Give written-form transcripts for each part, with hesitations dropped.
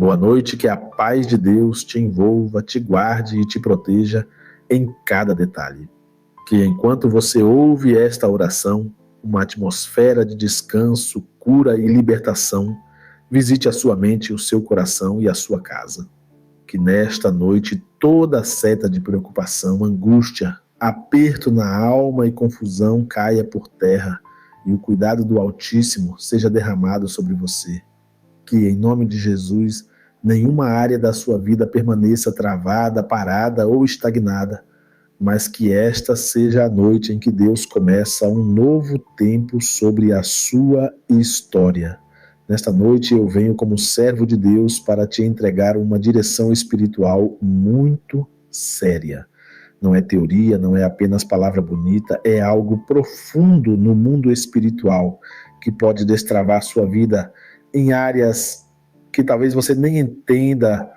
Boa noite, que a paz de Deus te envolva, te guarde e te proteja em cada detalhe. Que enquanto você ouve esta oração, uma atmosfera de descanso, cura e libertação visite a sua mente, o seu coração e a sua casa. Que nesta noite toda seta de preocupação, angústia, aperto na alma e confusão caia por terra e o cuidado do Altíssimo seja derramado sobre você. Que em nome de Jesus nenhuma área da sua vida permaneça travada, parada ou estagnada, mas que esta seja a noite em que Deus começa um novo tempo sobre a sua história. Nesta noite eu venho como servo de Deus para te entregar uma direção espiritual muito séria. Não é teoria, não é apenas palavra bonita, é algo profundo no mundo espiritual que pode destravar sua vida em áreas que talvez você nem entenda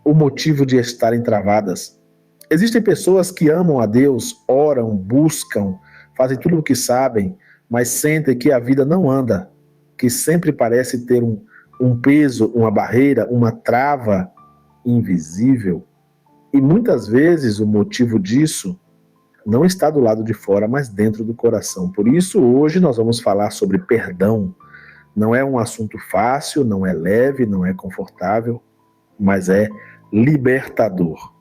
o motivo de estarem travadas. Existem pessoas que amam a Deus, oram, buscam, fazem tudo o que sabem, mas sentem que a vida não anda, que sempre parece ter um peso, uma barreira, uma trava invisível. E muitas vezes o motivo disso não está do lado de fora, mas dentro do coração. Por isso, hoje nós vamos falar sobre perdão. Não é um assunto fácil, não é leve, não é confortável, mas é libertador.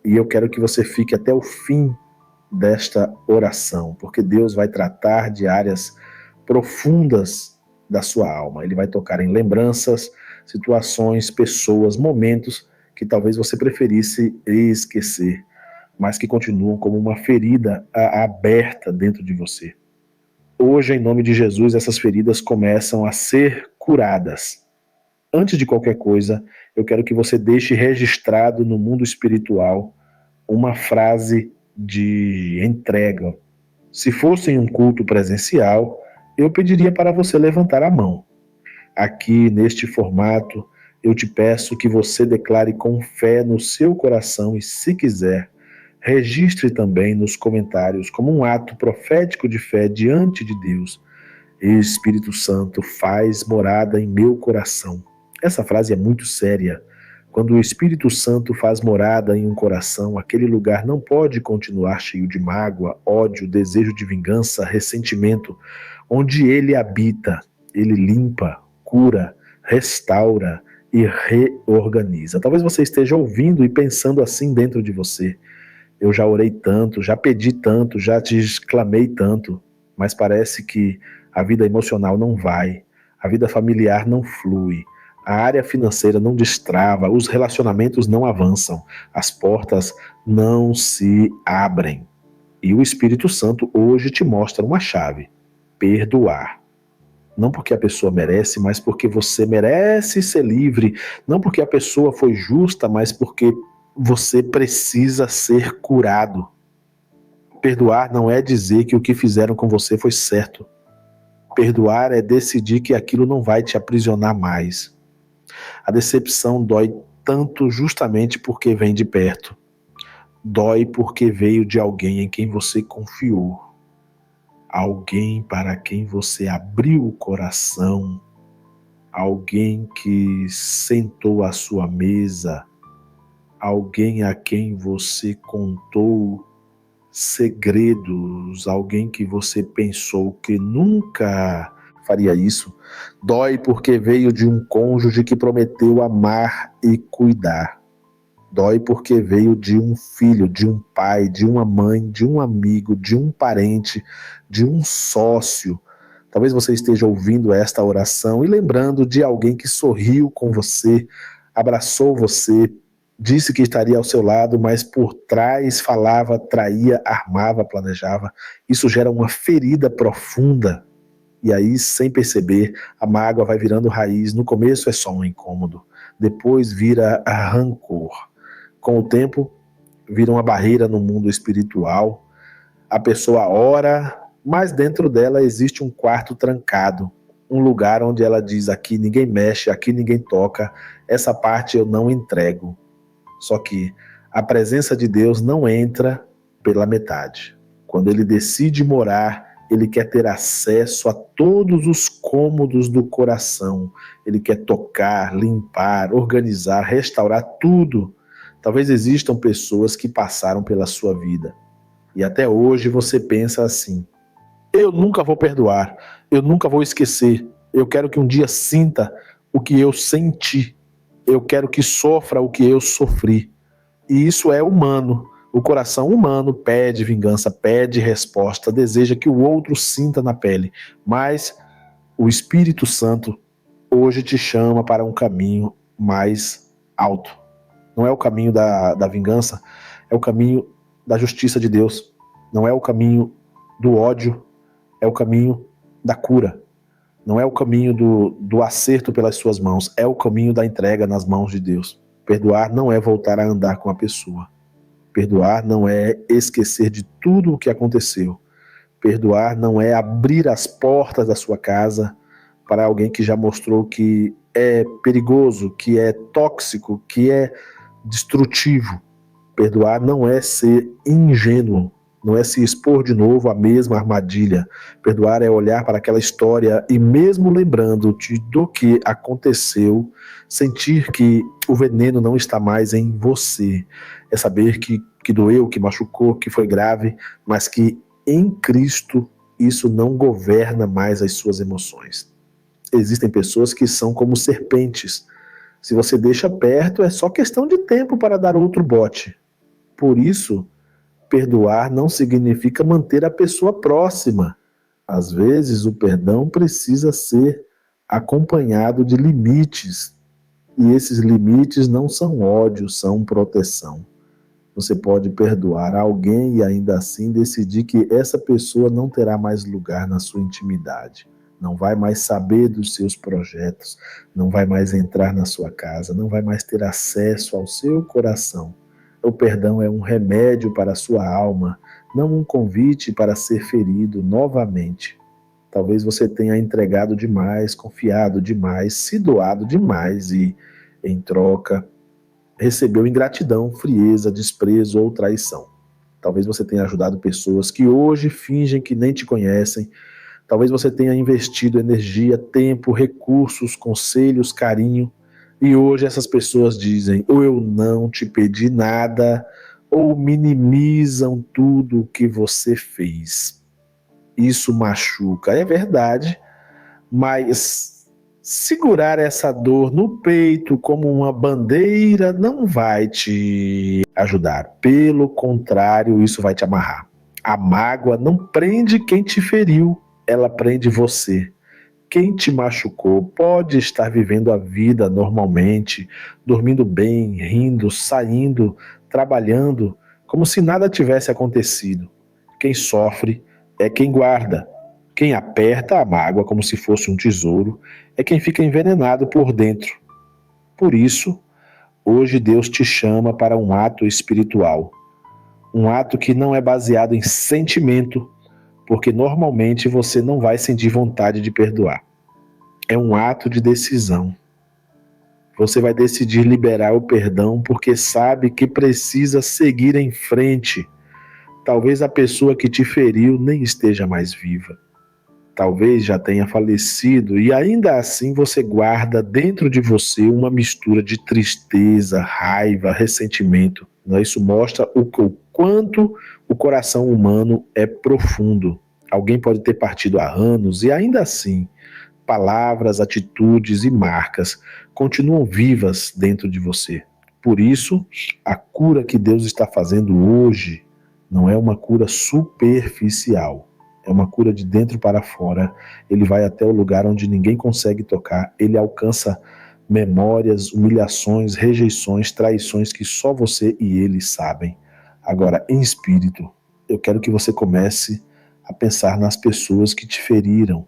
E eu quero que você fique até o fim desta oração, porque Deus vai tratar de áreas profundas da sua alma. Ele vai tocar em lembranças, situações, pessoas, momentos que talvez você preferisse esquecer, mas que continuam como uma ferida aberta dentro de você. Hoje, em nome de Jesus, essas feridas começam a ser curadas. Antes de qualquer coisa, eu quero que você deixe registrado no mundo espiritual uma frase de entrega. Se fosse em um culto presencial, eu pediria para você levantar a mão. Aqui, neste formato, eu te peço que você declare com fé no seu coração e, se quiser, registre também nos comentários como um ato profético de fé diante de Deus. Espírito Santo, faz morada em meu coração. Essa frase é muito séria. Quando o Espírito Santo faz morada em um coração, aquele lugar não pode continuar cheio de mágoa, ódio, desejo de vingança, ressentimento. Onde ele habita, ele limpa, cura, restaura e reorganiza. Talvez você esteja ouvindo e pensando assim dentro de você. Eu já orei tanto, já pedi tanto, já te exclamei tanto, mas parece que a vida emocional não vai, a vida familiar não flui, a área financeira não destrava, os relacionamentos não avançam, as portas não se abrem. E o Espírito Santo hoje te mostra uma chave: perdoar. Não porque a pessoa merece, mas porque você merece ser livre. Não porque a pessoa foi justa, mas porque você precisa ser curado. Perdoar não é dizer que o que fizeram com você foi certo. Perdoar é decidir que aquilo não vai te aprisionar mais. A decepção dói tanto justamente porque vem de perto. Dói porque veio de alguém em quem você confiou. Alguém para quem você abriu o coração. Alguém que sentou à sua mesa. Alguém a quem você contou segredos, alguém que você pensou que nunca faria isso. Dói porque veio de um cônjuge que prometeu amar e cuidar. Dói porque veio de um filho, de um pai, de uma mãe, de um amigo, de um parente, de um sócio. Talvez você esteja ouvindo esta oração e lembrando de alguém que sorriu com você, abraçou você, disse que estaria ao seu lado, mas por trás falava, traía, armava, planejava. Isso gera uma ferida profunda. E aí, sem perceber, a mágoa vai virando raiz. No começo é só um incômodo, depois vira rancor. Com o tempo, vira uma barreira no mundo espiritual. A pessoa ora, mas dentro dela existe um quarto trancado, um lugar onde ela diz: aqui ninguém mexe, aqui ninguém toca, essa parte eu não entrego. Só que a presença de Deus não entra pela metade. Quando ele decide morar, Ele quer ter acesso a todos os cômodos do coração. Ele quer tocar, limpar, organizar, restaurar tudo. Talvez existam pessoas que passaram pela sua vida e até hoje você pensa assim: eu nunca vou perdoar, eu nunca vou esquecer, eu quero que um dia sinta o que eu senti, eu quero que sofra o que eu sofri. E isso é humano. O coração humano pede vingança, pede resposta, deseja que o outro sinta na pele. Mas o Espírito Santo hoje te chama para um caminho mais alto. Não é o caminho da vingança, é o caminho da justiça de Deus. Não é o caminho do ódio, é o caminho da cura. Não é o caminho do acerto pelas suas mãos, é o caminho da entrega nas mãos de Deus. Perdoar não é voltar a andar com a pessoa. Perdoar não é esquecer de tudo o que aconteceu. Perdoar não é abrir as portas da sua casa para alguém que já mostrou que é perigoso, que é tóxico, que é destrutivo. Perdoar não é ser ingênuo, não é se expor de novo à mesma armadilha. Perdoar é olhar para aquela história e, mesmo lembrando-te do que aconteceu, sentir que o veneno não está mais em você. É saber que doeu, que machucou, que foi grave, mas que em Cristo isso não governa mais as suas emoções. Existem pessoas que são como serpentes. Se você deixa perto, é só questão de tempo para dar outro bote. Por isso, perdoar não significa manter a pessoa próxima. Às vezes, o perdão precisa ser acompanhado de limites. E esses limites não são ódio, são proteção. Você pode perdoar alguém e ainda assim decidir que essa pessoa não terá mais lugar na sua intimidade. Não vai mais saber dos seus projetos, não vai mais entrar na sua casa, não vai mais ter acesso ao seu coração. O perdão é um remédio para a sua alma, não um convite para ser ferido novamente. Talvez você tenha entregado demais, confiado demais, se doado demais e, em troca, recebeu ingratidão, frieza, desprezo ou traição. Talvez você tenha ajudado pessoas que hoje fingem que nem te conhecem. Talvez você tenha investido energia, tempo, recursos, conselhos, carinho, e hoje essas pessoas dizem: ou eu não te pedi nada, ou minimizam tudo o que você fez. Isso machuca, é verdade, mas segurar essa dor no peito como uma bandeira não vai te ajudar. Pelo contrário, isso vai te amarrar. A mágoa não prende quem te feriu, ela prende você. Quem te machucou pode estar vivendo a vida normalmente, dormindo bem, rindo, saindo, trabalhando, como se nada tivesse acontecido. Quem sofre é quem guarda. Quem aperta a mágoa como se fosse um tesouro é quem fica envenenado por dentro. Por isso, hoje Deus te chama para um ato espiritual. Um ato que não é baseado em sentimento, porque normalmente você não vai sentir vontade de perdoar. É um ato de decisão. Você vai decidir liberar o perdão porque sabe que precisa seguir em frente. Talvez a pessoa que te feriu nem esteja mais viva. Talvez já tenha falecido e ainda assim você guarda dentro de você uma mistura de tristeza, raiva, ressentimento. Isso mostra o quanto o coração humano é profundo. Alguém pode ter partido há anos e ainda assim palavras, atitudes e marcas continuam vivas dentro de você. Por isso, a cura que Deus está fazendo hoje não é uma cura superficial. É uma cura de dentro para fora. Ele vai até o lugar onde ninguém consegue tocar. Ele alcança memórias, humilhações, rejeições, traições que só você e ele sabem. Agora, em espírito, eu quero que você comece a pensar nas pessoas que te feriram.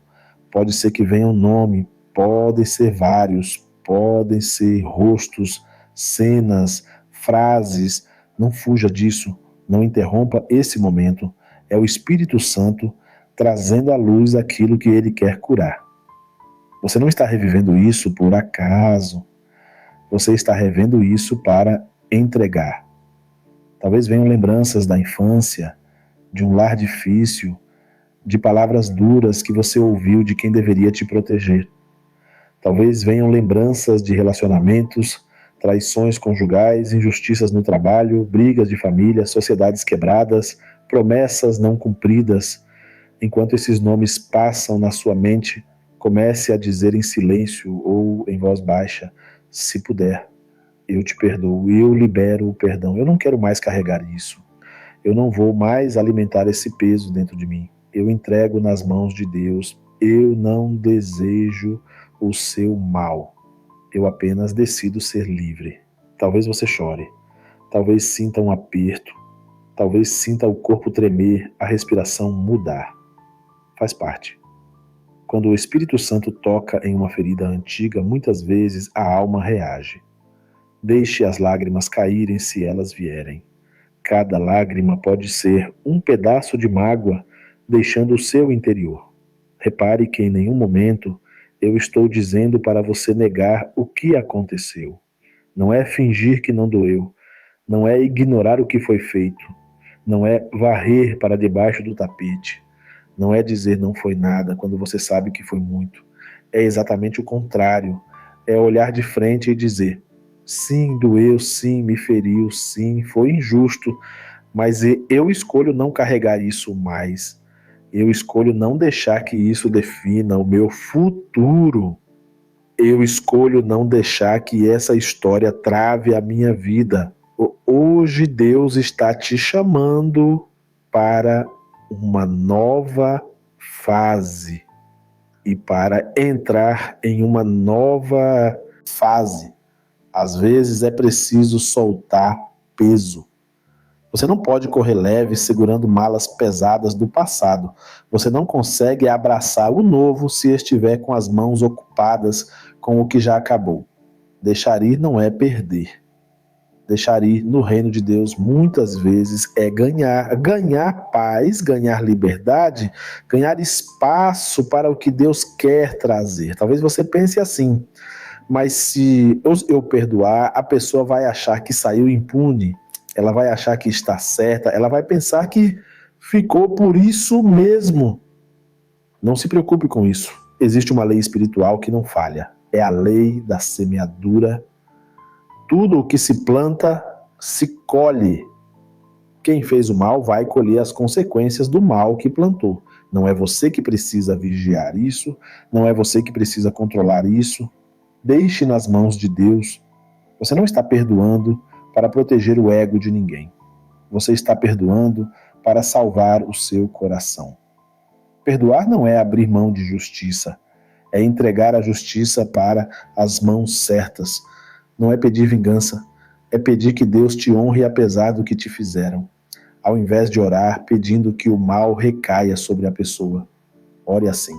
Pode ser que venha um nome, podem ser vários, podem ser rostos, cenas, frases. Não fuja disso, não interrompa esse momento. É o Espírito Santo trazendo à luz aquilo que ele quer curar. Você não está revivendo isso por acaso. Você está revendo isso para entregar. Talvez venham lembranças da infância, de um lar difícil, de palavras duras que você ouviu de quem deveria te proteger. Talvez venham lembranças de relacionamentos, traições conjugais, injustiças no trabalho, brigas de família, sociedades quebradas, promessas não cumpridas. Enquanto esses nomes passam na sua mente, comece a dizer em silêncio ou em voz baixa: se puder, eu te perdoo, eu libero o perdão. Eu não quero mais carregar isso. Eu não vou mais alimentar esse peso dentro de mim. Eu entrego nas mãos de Deus. Eu não desejo o seu mal. Eu apenas decido ser livre. Talvez você chore. Talvez sinta um aperto. Talvez sinta o corpo tremer, a respiração mudar. Faz parte. Quando o Espírito Santo toca em uma ferida antiga, muitas vezes a alma reage. Deixe as lágrimas caírem se elas vierem. Cada lágrima pode ser um pedaço de mágoa deixando o seu interior. Repare que em nenhum momento eu estou dizendo para você negar o que aconteceu. Não é fingir que não doeu. Não é ignorar o que foi feito. Não é varrer para debaixo do tapete. Não é dizer não foi nada quando você sabe que foi muito. É exatamente o contrário. É olhar de frente e dizer: sim, doeu, sim, me feriu, sim, foi injusto, mas eu escolho não carregar isso mais. Eu escolho não deixar que isso defina o meu futuro. Eu escolho não deixar que essa história trave a minha vida. Hoje Deus está te chamando para uma nova fase e para entrar em uma nova fase. Às vezes é preciso soltar peso. Você não pode correr leve segurando malas pesadas do passado. Você não consegue abraçar o novo se estiver com as mãos ocupadas com o que já acabou. Deixar ir não é perder. Deixar ir no reino de Deus muitas vezes é ganhar paz, ganhar liberdade, ganhar espaço para o que Deus quer trazer. Talvez você pense assim: mas se eu perdoar, a pessoa vai achar que saiu impune, ela vai achar que está certa, ela vai pensar que ficou por isso mesmo. Não se preocupe com isso. Existe uma lei espiritual que não falha. É a lei da semeadura. Tudo o que se planta, se colhe. Quem fez o mal vai colher as consequências do mal que plantou. Não é você que precisa vigiar isso, não é você que precisa controlar isso. Deixe nas mãos de Deus. Você não está perdoando para proteger o ego de ninguém. Você está perdoando para salvar o seu coração. Perdoar não é abrir mão de justiça, é entregar a justiça para as mãos certas. Não é pedir vingança, é pedir que Deus te honre apesar do que te fizeram, ao invés de orar pedindo que o mal recaia sobre a pessoa. Ore assim: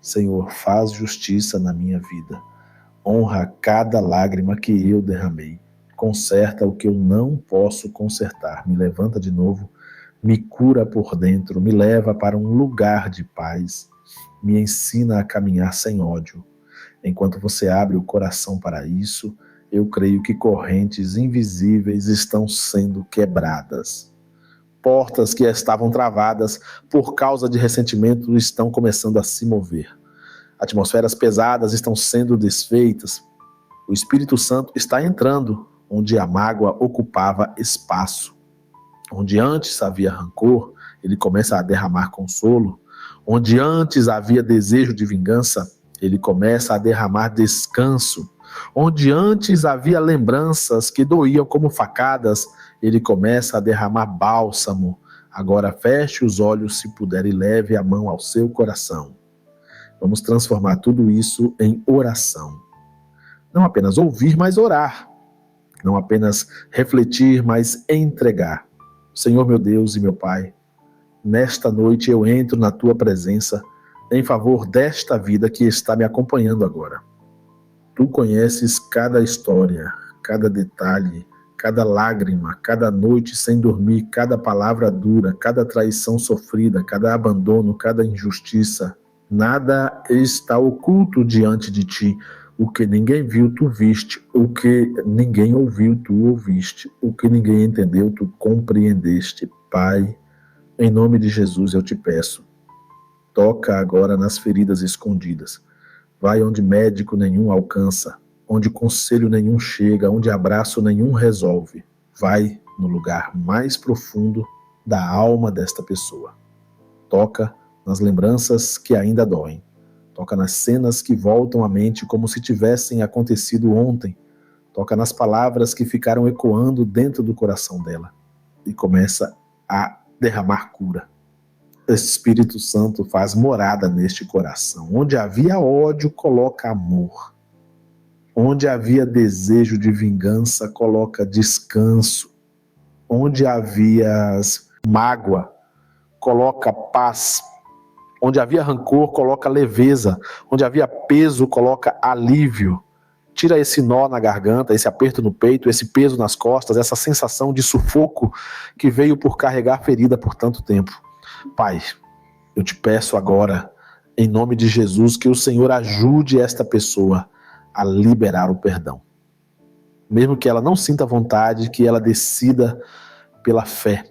Senhor, faz justiça na minha vida. Honra cada lágrima que eu derramei. Conserta o que eu não posso consertar. Me levanta de novo, me cura por dentro, me leva para um lugar de paz. Me ensina a caminhar sem ódio. Enquanto você abre o coração para isso, eu creio que correntes invisíveis estão sendo quebradas. Portas que estavam travadas por causa de ressentimento estão começando a se mover. Atmosferas pesadas estão sendo desfeitas. O Espírito Santo está entrando onde a mágoa ocupava espaço. Onde antes havia rancor, ele começa a derramar consolo. Onde antes havia desejo de vingança, ele começa a derramar descanso. Onde antes havia lembranças que doíam como facadas, ele começa a derramar bálsamo. Agora feche os olhos se puder e leve a mão ao seu coração. Vamos transformar tudo isso em oração. Não apenas ouvir, mas orar. Não apenas refletir, mas entregar. Senhor meu Deus e meu Pai, nesta noite eu entro na Tua presença em favor desta vida que está me acompanhando agora. Tu conheces cada história, cada detalhe, cada lágrima, cada noite sem dormir, cada palavra dura, cada traição sofrida, cada abandono, cada injustiça. Nada está oculto diante de ti. O que ninguém viu, tu viste. O que ninguém ouviu, tu ouviste. O que ninguém entendeu, tu compreendeste. Pai, em nome de Jesus eu te peço. Toca agora nas feridas escondidas. Vai onde médico nenhum alcança, onde conselho nenhum chega, onde abraço nenhum resolve. Vai no lugar mais profundo da alma desta pessoa. Toca nas lembranças que ainda doem. Toca nas cenas que voltam à mente como se tivessem acontecido ontem. Toca nas palavras que ficaram ecoando dentro do coração dela. E começa a derramar cura. O Espírito Santo faz morada neste coração. Onde havia ódio, coloca amor. Onde havia desejo de vingança, coloca descanso. Onde havia mágoa, coloca paz. Onde havia rancor, coloca leveza. Onde havia peso, coloca alívio. Tira esse nó na garganta, esse aperto no peito, esse peso nas costas, essa sensação de sufoco que veio por carregar ferida por tanto tempo. Pai, eu te peço agora, em nome de Jesus, que o Senhor ajude esta pessoa a liberar o perdão. Mesmo que ela não sinta vontade, que ela decida pela fé,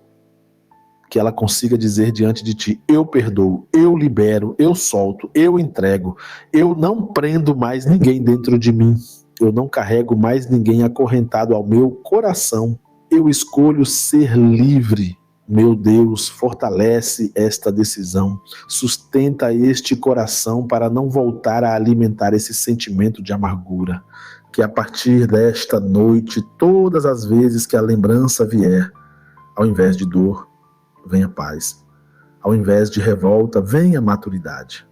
que ela consiga dizer diante de ti: eu perdoo, eu libero, eu solto, eu entrego, eu não prendo mais ninguém dentro de mim, eu não carrego mais ninguém acorrentado ao meu coração, eu escolho ser livre. Meu Deus, fortalece esta decisão, sustenta este coração para não voltar a alimentar esse sentimento de amargura. Que a partir desta noite, todas as vezes que a lembrança vier, ao invés de dor, venha paz. Ao invés de revolta, venha maturidade.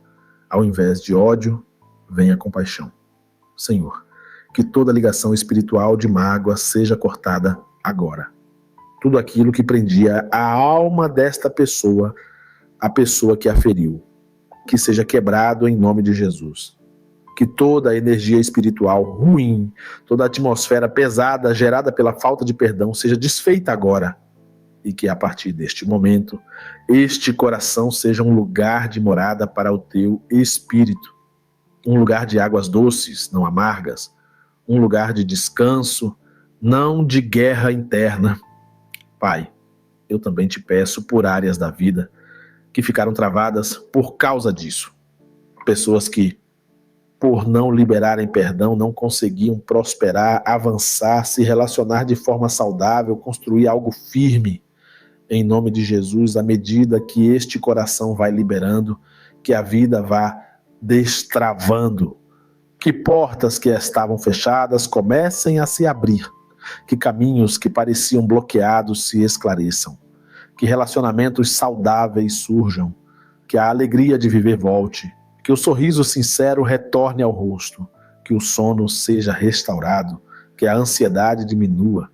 Ao invés de ódio, venha compaixão. Senhor, que toda ligação espiritual de mágoa seja cortada agora. Tudo aquilo que prendia a alma desta pessoa, a pessoa que a feriu, que seja quebrado em nome de Jesus. Que toda a energia espiritual ruim, toda a atmosfera pesada gerada pela falta de perdão seja desfeita agora. E que a partir deste momento, este coração seja um lugar de morada para o teu espírito. Um lugar de águas doces, não amargas. Um lugar de descanso, não de guerra interna. Pai, eu também te peço por áreas da vida que ficaram travadas por causa disso. Pessoas que, por não liberarem perdão, não conseguiam prosperar, avançar, se relacionar de forma saudável, construir algo firme. Em nome de Jesus, à medida que este coração vai liberando, que a vida vá destravando, que portas que estavam fechadas comecem a se abrir, que caminhos que pareciam bloqueados se esclareçam, que relacionamentos saudáveis surjam, que a alegria de viver volte, que o sorriso sincero retorne ao rosto, que o sono seja restaurado, que a ansiedade diminua,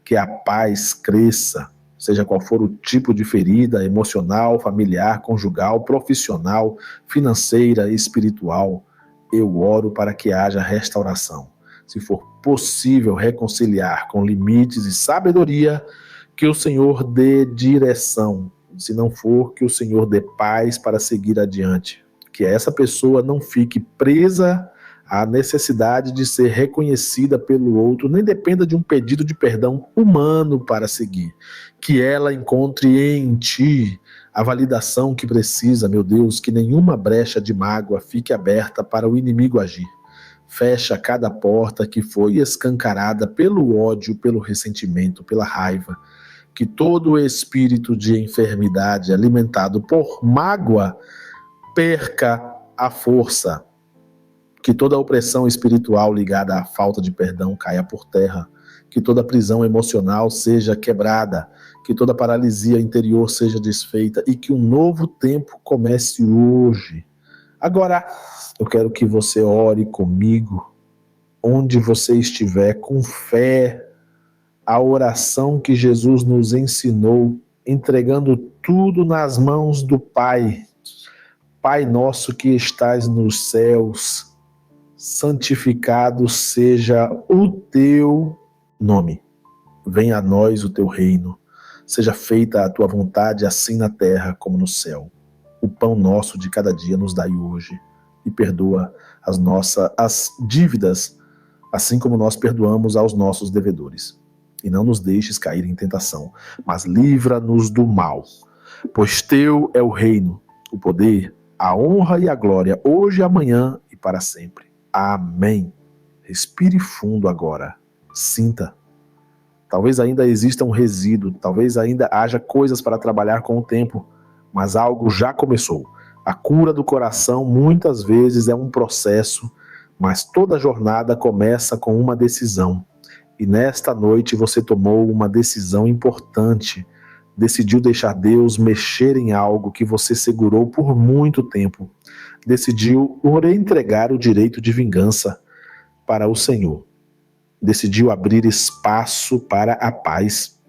que a paz cresça, seja qual for o tipo de ferida emocional, familiar, conjugal, profissional, financeira, espiritual. Eu oro para que haja restauração. Se for possível reconciliar com limites e sabedoria, que o Senhor dê direção. Se não for, que o Senhor dê paz para seguir adiante. Que essa pessoa não fique presa à necessidade de ser reconhecida pelo outro, nem dependa de um pedido de perdão humano para seguir. Que ela encontre em ti a validação que precisa, meu Deus, que nenhuma brecha de mágoa fique aberta para o inimigo agir. Fecha cada porta que foi escancarada pelo ódio, pelo ressentimento, pela raiva. Que todo o espírito de enfermidade alimentado por mágoa perca a força. Que toda a opressão espiritual ligada à falta de perdão caia por terra. Que toda prisão emocional seja quebrada. Que toda paralisia interior seja desfeita. E que um novo tempo comece hoje. Agora, eu quero que você ore comigo, onde você estiver, com fé, a oração que Jesus nos ensinou, entregando tudo nas mãos do Pai. Pai nosso que estás nos céus, santificado seja o teu nome. Venha a nós o teu reino. Seja feita a tua vontade, assim na terra como no céu. O pão nosso de cada dia nos dai hoje, e perdoa as dívidas, assim como nós perdoamos aos nossos devedores. E não nos deixes cair em tentação, mas livra-nos do mal. Pois teu é o reino, o poder, a honra e a glória, hoje, amanhã e para sempre. Amém. Respire fundo agora. Sinta. Talvez ainda exista um resíduo, talvez ainda haja coisas para trabalhar com o tempo, mas algo já começou. A cura do coração muitas vezes é um processo, mas toda jornada começa com uma decisão. E nesta noite você tomou uma decisão importante. Decidiu deixar Deus mexer em algo que você segurou por muito tempo. Decidiu entregar o direito de vingança para o Senhor. Decidiu abrir espaço para a paz.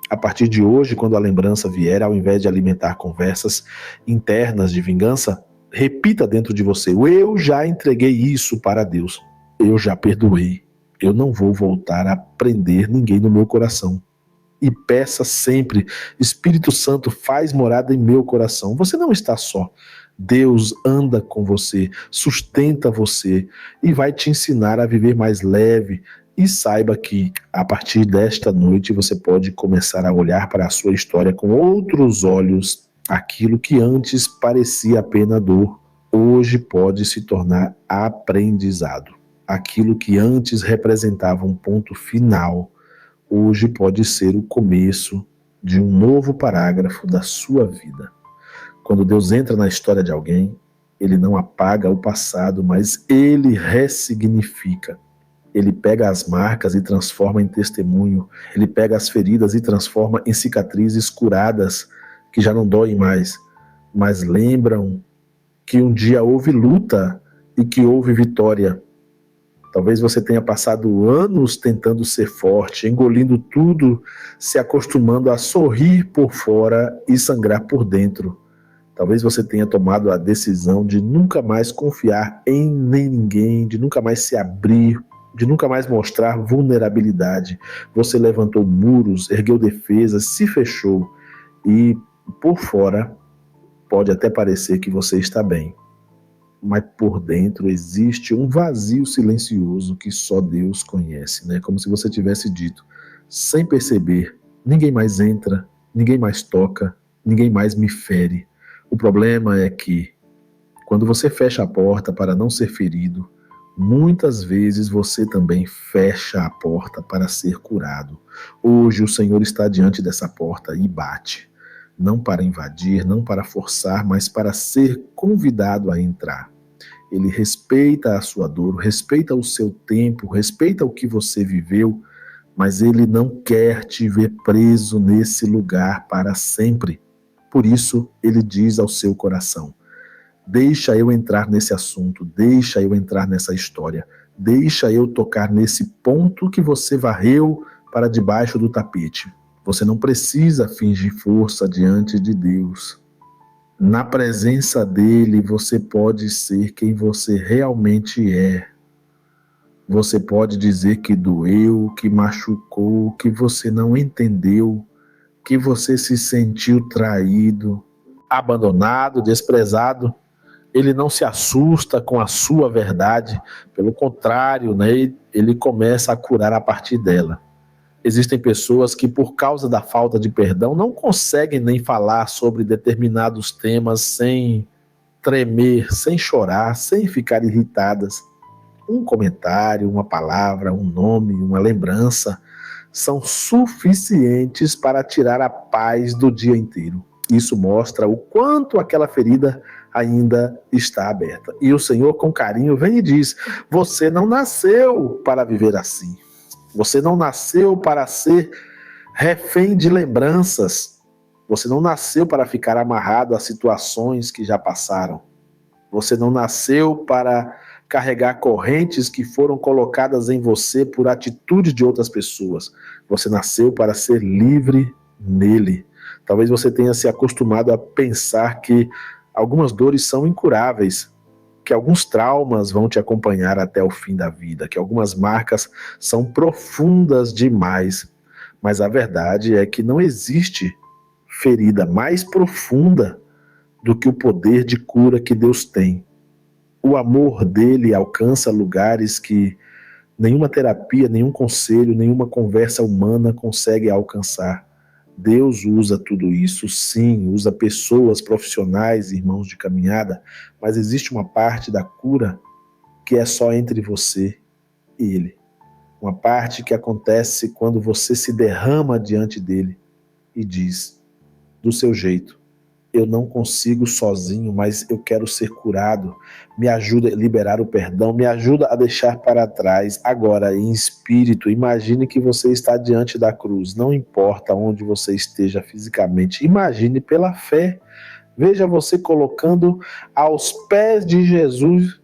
A partir de hoje, quando a lembrança vier, ao invés de alimentar conversas internas de vingança, repita dentro de você: eu já entreguei isso para Deus. Eu já perdoei. Eu não vou voltar a prender ninguém no meu coração. E peça sempre: Espírito Santo, faz morada em meu coração. Você não está só. Deus anda com você, sustenta você e vai te ensinar a viver mais leve. E saiba que, a partir desta noite, você pode começar a olhar para a sua história com outros olhos. Aquilo que antes parecia apenas dor, hoje pode se tornar aprendizado. Aquilo que antes representava um ponto final, hoje pode ser o começo de um novo parágrafo da sua vida. Quando Deus entra na história de alguém, Ele não apaga o passado, mas Ele ressignifica. Ele pega as marcas e transforma em testemunho. Ele pega as feridas e transforma em cicatrizes curadas, que já não doem mais, mas lembram que um dia houve luta e que houve vitória. Talvez você tenha passado anos tentando ser forte, engolindo tudo, se acostumando a sorrir por fora e sangrar por dentro. Talvez você tenha tomado a decisão de nunca mais confiar em nem ninguém, de nunca mais se abrir, de nunca mais mostrar vulnerabilidade. Você levantou muros, ergueu defesas, se fechou e, por fora, pode até parecer que você está bem. Mas por dentro existe um vazio silencioso que só Deus conhece, né? Como se você tivesse dito, sem perceber: ninguém mais entra, ninguém mais toca, ninguém mais me fere. O problema é que, quando você fecha a porta para não ser ferido, muitas vezes você também fecha a porta para ser curado. Hoje o Senhor está diante dessa porta e bate. Não para invadir, não para forçar, mas para ser convidado a entrar. Ele respeita a sua dor, respeita o seu tempo, respeita o que você viveu, mas Ele não quer te ver preso nesse lugar para sempre. Por isso, Ele diz ao seu coração: deixa eu entrar nesse assunto, deixa eu entrar nessa história, deixa eu tocar nesse ponto que você varreu para debaixo do tapete. Você não precisa fingir força diante de Deus. Na presença dele, você pode ser quem você realmente é. Você pode dizer que doeu, que machucou, que você não entendeu, que você se sentiu traído, abandonado, desprezado. Ele não se assusta com a sua verdade, pelo contrário, né, ele começa a curar a partir dela. Existem pessoas que, por causa da falta de perdão, não conseguem nem falar sobre determinados temas sem tremer, sem chorar, sem ficar irritadas. Um comentário, uma palavra, um nome, uma lembrança são suficientes para tirar a paz do dia inteiro. Isso mostra o quanto aquela ferida ainda está aberta. E o Senhor, com carinho, vem e diz: você não nasceu para viver assim. Você não nasceu para ser refém de lembranças. Você não nasceu para ficar amarrado a situações que já passaram. Você não nasceu para carregar correntes que foram colocadas em você por atitude de outras pessoas. Você nasceu para ser livre nele. Talvez você tenha se acostumado a pensar que algumas dores são incuráveis, que alguns traumas vão te acompanhar até o fim da vida, que algumas marcas são profundas demais. Mas a verdade é que não existe ferida mais profunda do que o poder de cura que Deus tem. O amor dele alcança lugares que nenhuma terapia, nenhum conselho, nenhuma conversa humana consegue alcançar. Deus usa tudo isso, sim, usa pessoas profissionais, irmãos de caminhada, mas existe uma parte da cura que é só entre você e Ele. Uma parte que acontece quando você se derrama diante dele e diz, do seu jeito, eu não consigo sozinho, mas eu quero ser curado, me ajuda a liberar o perdão, me ajuda a deixar para trás. Agora, em espírito, imagine que você está diante da cruz, não importa onde você esteja fisicamente, imagine pela fé, veja você colocando aos pés de Jesus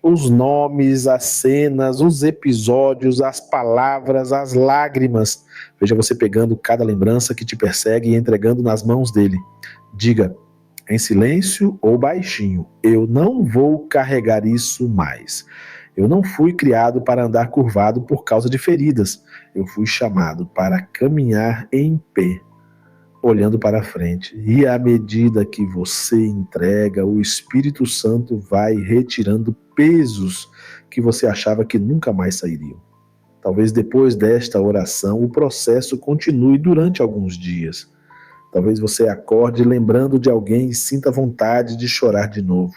os nomes, as cenas, os episódios, as palavras, as lágrimas. Veja você pegando cada lembrança que te persegue e entregando nas mãos dele. Diga, em silêncio ou baixinho, eu não vou carregar isso mais. Eu não fui criado para andar curvado por causa de feridas. Eu fui chamado para caminhar em pé, olhando para frente. E à medida que você entrega, o Espírito Santo vai retirando pesos que você achava que nunca mais sairiam. Talvez depois desta oração o processo continue durante alguns dias. Talvez você acorde lembrando de alguém e sinta vontade de chorar de novo.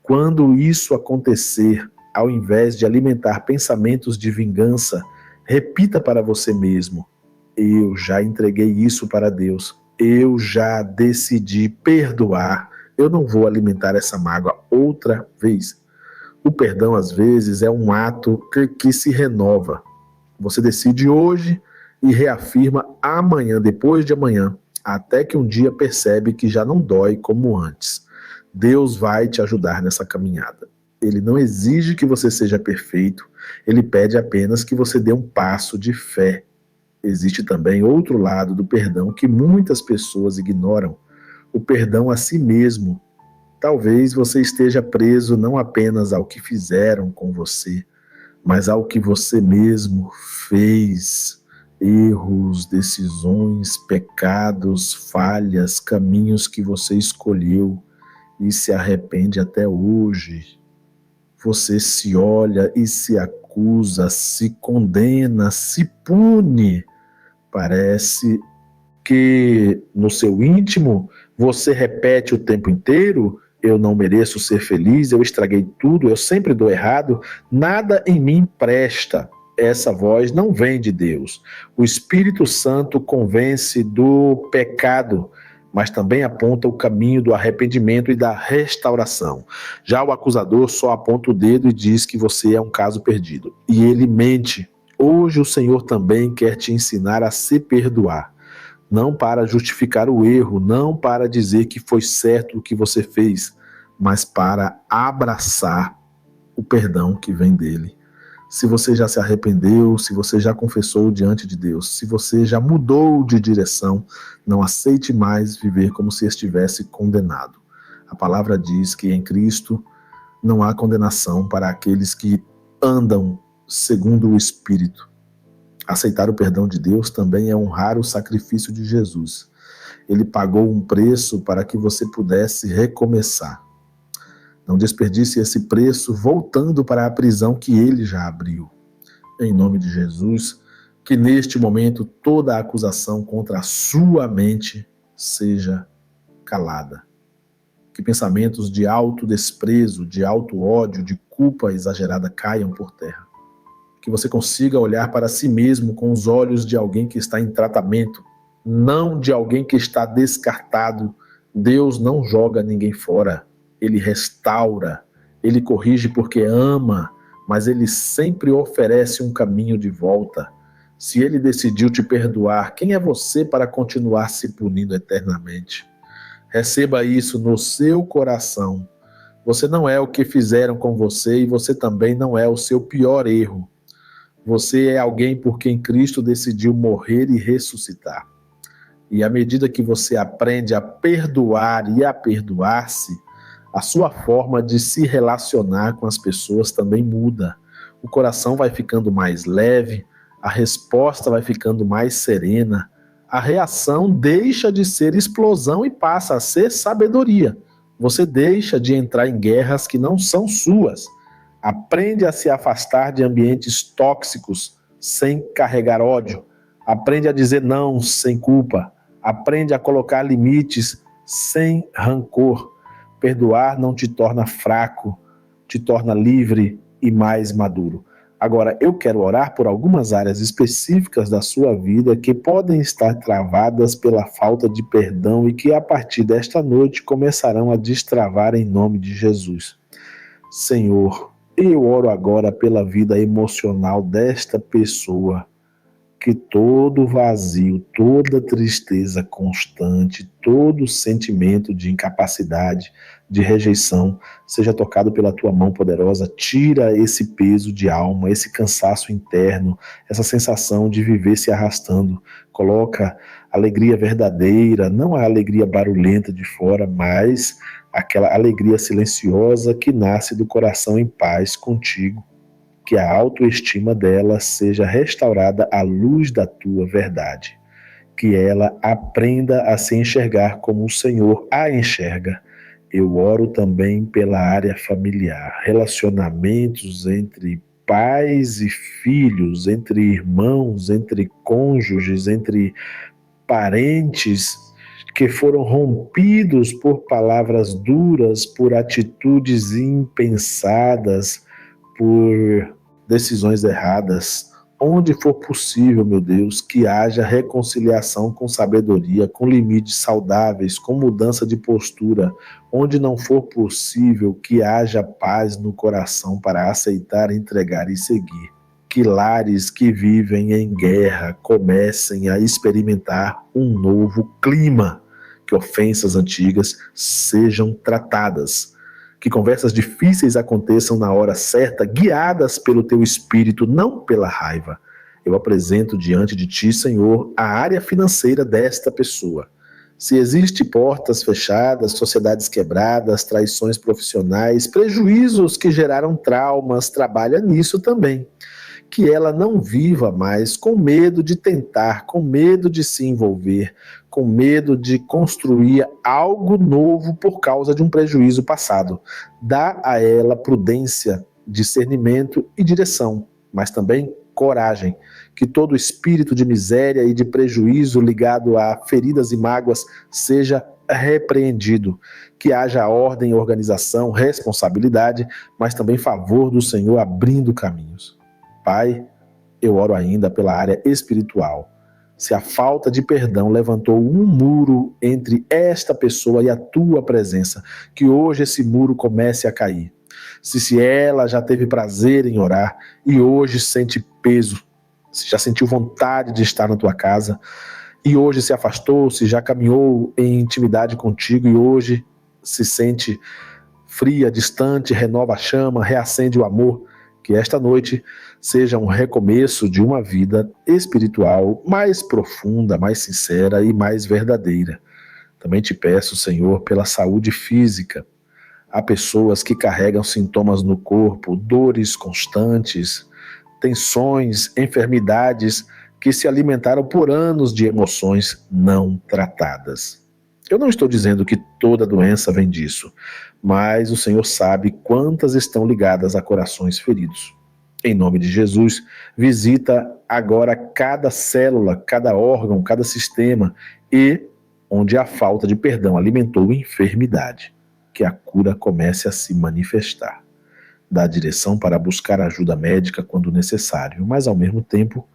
Quando isso acontecer, ao invés de alimentar pensamentos de vingança, repita para você mesmo: eu já entreguei isso para Deus. Eu já decidi perdoar. Eu não vou alimentar essa mágoa outra vez. O perdão, às vezes, é um ato que se renova. Você decide hoje e reafirma amanhã, depois de amanhã, até que um dia percebe que já não dói como antes. Deus vai te ajudar nessa caminhada. Ele não exige que você seja perfeito, ele pede apenas que você dê um passo de fé. Existe também outro lado do perdão que muitas pessoas ignoram, o perdão a si mesmo. Talvez você esteja preso não apenas ao que fizeram com você, mas ao que você mesmo fez. Erros, decisões, pecados, falhas, caminhos que você escolheu e se arrepende até hoje. Você se olha e se acusa, se condena, se pune. Parece que no seu íntimo você repete o tempo inteiro: eu não mereço ser feliz, eu estraguei tudo, eu sempre dou errado, nada em mim presta. Essa voz não vem de Deus. O Espírito Santo convence do pecado, mas também aponta o caminho do arrependimento e da restauração. Já o acusador só aponta o dedo e diz que você é um caso perdido. E ele mente. Hoje o Senhor também quer te ensinar a se perdoar. Não para justificar o erro, não para dizer que foi certo o que você fez, mas para abraçar o perdão que vem dele. Se você já se arrependeu, se você já confessou diante de Deus, se você já mudou de direção, não aceite mais viver como se estivesse condenado. A palavra diz que em Cristo não há condenação para aqueles que andam segundo o Espírito. Aceitar o perdão de Deus também é honrar o sacrifício de Jesus. Ele pagou um preço para que você pudesse recomeçar. Não desperdice esse preço voltando para a prisão que ele já abriu. Em nome de Jesus, que neste momento toda a acusação contra a sua mente seja calada. Que pensamentos de autodesprezo, de auto-ódio, de culpa exagerada caiam por terra. Que você consiga olhar para si mesmo com os olhos de alguém que está em tratamento, não de alguém que está descartado. Deus não joga ninguém fora. Ele restaura, ele corrige porque ama, mas ele sempre oferece um caminho de volta. Se ele decidiu te perdoar, quem é você para continuar se punindo eternamente? Receba isso no seu coração. Você não é o que fizeram com você e você também não é o seu pior erro. Você é alguém por quem Cristo decidiu morrer e ressuscitar. E à medida que você aprende a perdoar e a perdoar-se, a sua forma de se relacionar com as pessoas também muda. O coração vai ficando mais leve, a resposta vai ficando mais serena, a reação deixa de ser explosão e passa a ser sabedoria. Você deixa de entrar em guerras que não são suas. Aprende a se afastar de ambientes tóxicos sem carregar ódio. Aprende a dizer não sem culpa. Aprende a colocar limites sem rancor. Perdoar não te torna fraco, te torna livre e mais maduro. Agora, eu quero orar por algumas áreas específicas da sua vida que podem estar travadas pela falta de perdão e que a partir desta noite começarão a destravar em nome de Jesus. Senhor, eu oro agora pela vida emocional desta pessoa, que todo vazio, toda tristeza constante, todo sentimento de incapacidade, de rejeição, seja tocado pela tua mão poderosa. Tira esse peso de alma, esse cansaço interno, essa sensação de viver se arrastando. Coloca alegria verdadeira, não a alegria barulhenta de fora, mas aquela alegria silenciosa que nasce do coração em paz contigo. Que a autoestima dela seja restaurada à luz da tua verdade. Que ela aprenda a se enxergar como o Senhor a enxerga. Eu oro também pela área familiar, relacionamentos entre pais e filhos, entre irmãos, entre cônjuges, entre parentes que foram rompidos por palavras duras, por atitudes impensadas, por decisões erradas. Onde for possível, meu Deus, que haja reconciliação com sabedoria, com limites saudáveis, com mudança de postura. Onde não for possível, que haja paz no coração para aceitar, entregar e seguir. Que lares que vivem em guerra comecem a experimentar um novo clima. Que ofensas antigas sejam tratadas. Que conversas difíceis aconteçam na hora certa, guiadas pelo teu espírito, não pela raiva. Eu apresento diante de ti, Senhor, a área financeira desta pessoa. Se existem portas fechadas, sociedades quebradas, traições profissionais, prejuízos que geraram traumas, trabalha nisso também. Que ela não viva mais com medo de tentar, com medo de se envolver, com medo de construir algo novo por causa de um prejuízo passado. Dá a ela prudência, discernimento e direção, mas também coragem. Que todo espírito de miséria e de prejuízo ligado a feridas e mágoas seja repreendido. Que haja ordem, organização, responsabilidade, mas também favor do Senhor abrindo caminhos. Pai, eu oro ainda pela área espiritual. Se a falta de perdão levantou um muro entre esta pessoa e a tua presença, que hoje esse muro comece a cair. Se ela já teve prazer em orar e hoje sente peso, se já sentiu vontade de estar na tua casa e hoje se afastou, se já caminhou em intimidade contigo e hoje se sente fria, distante, renova a chama, reacende o amor. Que esta noite seja um recomeço de uma vida espiritual mais profunda, mais sincera e mais verdadeira. Também te peço, Senhor, pela saúde física. Há pessoas que carregam sintomas no corpo, dores constantes, tensões, enfermidades que se alimentaram por anos de emoções não tratadas. Eu não estou dizendo que toda doença vem disso, mas o Senhor sabe quantas estão ligadas a corações feridos. Em nome de Jesus, visita agora cada célula, cada órgão, cada sistema e onde a falta de perdão alimentou enfermidade, que a cura comece a se manifestar. Dá direção para buscar ajuda médica quando necessário, mas ao mesmo tempo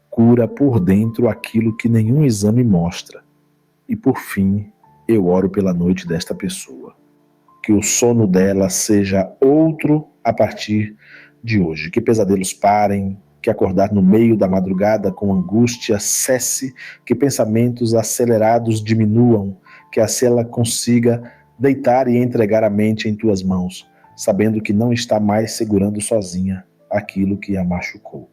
cura por dentro aquilo que nenhum exame mostra. E por fim, eu oro pela noite desta pessoa. Que o sono dela seja outro a partir de hoje. Que pesadelos parem, que acordar no meio da madrugada com angústia cesse, que pensamentos acelerados diminuam, que assim ela consiga deitar e entregar a mente em tuas mãos, sabendo que não está mais segurando sozinha aquilo que a machucou.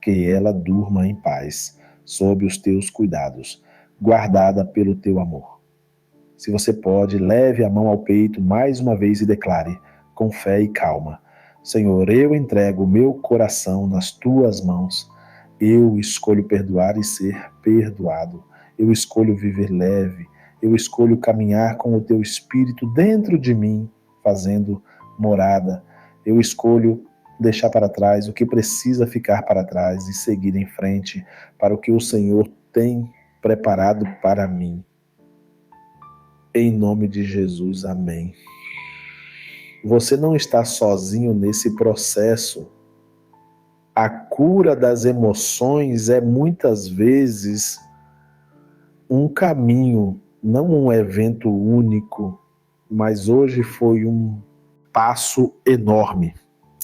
Que ela durma em paz, sob os teus cuidados, guardada pelo teu amor. Se você pode, leve a mão ao peito mais uma vez e declare, com fé e calma: Senhor, eu entrego o meu coração nas tuas mãos. Eu escolho perdoar e ser perdoado. Eu escolho viver leve. Eu escolho caminhar com o teu espírito dentro de mim, fazendo morada. Eu escolho deixar para trás o que precisa ficar para trás e seguir em frente para o que o Senhor tem preparado para mim. Em nome de Jesus, amém. Você não está sozinho nesse processo. A cura das emoções é muitas vezes um caminho, não um evento único, mas hoje foi um passo enorme.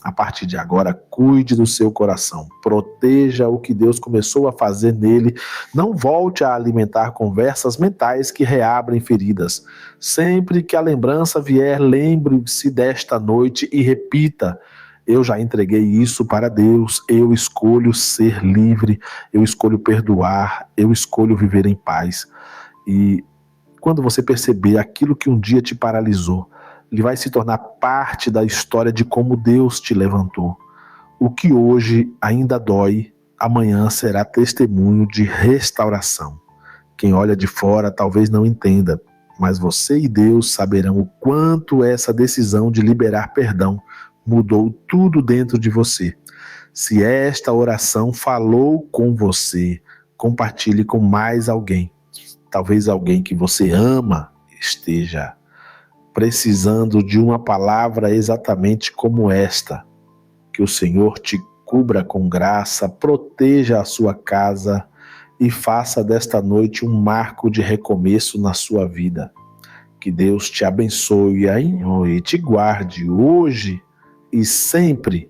A partir de agora, cuide do seu coração, proteja o que Deus começou a fazer nele, não volte a alimentar conversas mentais que reabrem feridas. Sempre que a lembrança vier, lembre-se desta noite e repita: eu já entreguei isso para Deus, eu escolho ser livre, eu escolho perdoar, eu escolho viver em paz. E quando você perceber aquilo que um dia te paralisou, ele vai se tornar parte da história de como Deus te levantou. O que hoje ainda dói, amanhã será testemunho de restauração. Quem olha de fora talvez não entenda, mas você e Deus saberão o quanto essa decisão de liberar perdão mudou tudo dentro de você. Se esta oração falou com você, compartilhe com mais alguém. Talvez alguém que você ama esteja precisando de uma palavra exatamente como esta. Que o Senhor te cubra com graça, proteja a sua casa e faça desta noite um marco de recomeço na sua vida. Que Deus te abençoe e te guarde hoje e sempre.